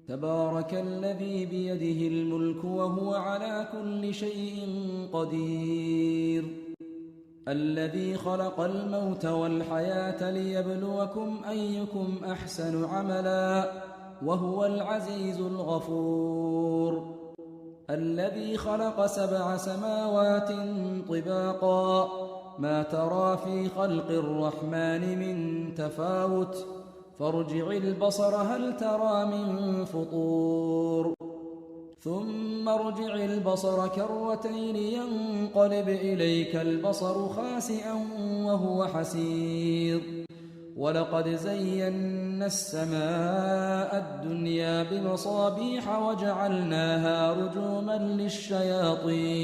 تبارك الذي بيده الملك وهو على كل شيء قدير الذي خلق الموت والحياة ليبلوكم أيكم أحسن عملا وهو العزيز الغفور الذي خلق 7 سماوات طباقا ما ترى في خلق الرحمن من تفاوت فارجع البصر هل ترى من فطور ثم ارجع البصر كرتين ينقلب إليك البصر خاسئا وهو حسير ولقد زينا السماء الدنيا بمصابيح وجعلناها رجوما للشياطين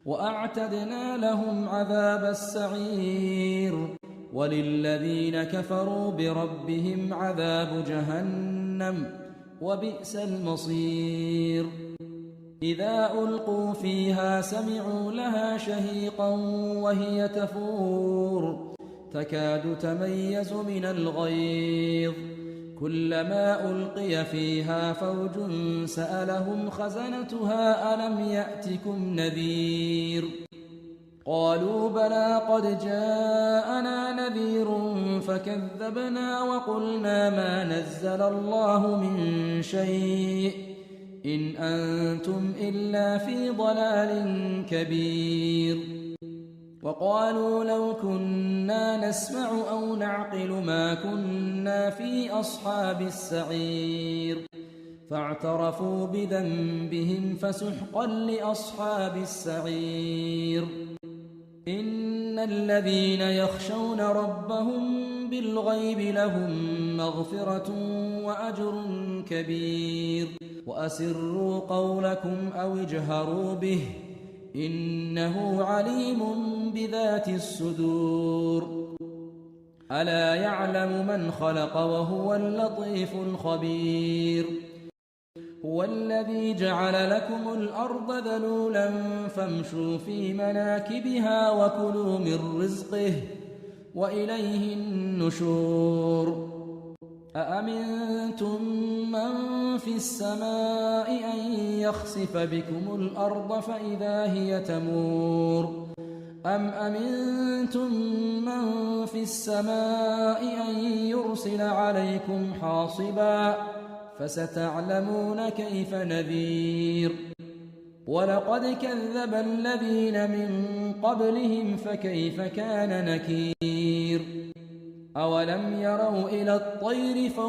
وأعتدنا لهم عذاب السعير وللذين كفروا بربهم عذاب جهنم وبئس المصير إذا ألقوا فيها سمعوا لها شهيقا وهي تفور تكاد تميز من الغيظ كلما ألقي فيها فوج سألهم خزنتها ألم يأتكم نذير قالوا بلى قد جاءنا نذير فكذبنا وقلنا ما نزل الله من شيء إن أنتم إلا في ضلال كبير وقالوا لو كنا نسمع أو نعقل ما كنا في أصحاب السعير فاعترفوا بذنبهم فسحقا لأصحاب السعير إن الذين يخشون ربهم بالغيب لهم مغفرة وأجر كبير وأسروا قولكم أو اجهروا به إنه عليم بذات الصدور ألا يعلم من خلق وهو اللطيف الخبير هو الذي جعل لكم الأرض ذلولا فامشوا في مناكبها وكلوا من رزقه وإليه النشور أأمنتم من في السماء أن يخسف بكم الأرض فإذا هي تمور أم أمنتم من في السماء أن يرسل عليكم حاصبا فستعلمون كيف نذير ولقد كذب الذين من قبلهم فكيف كان نكير أولم يروا إلى الطير فوق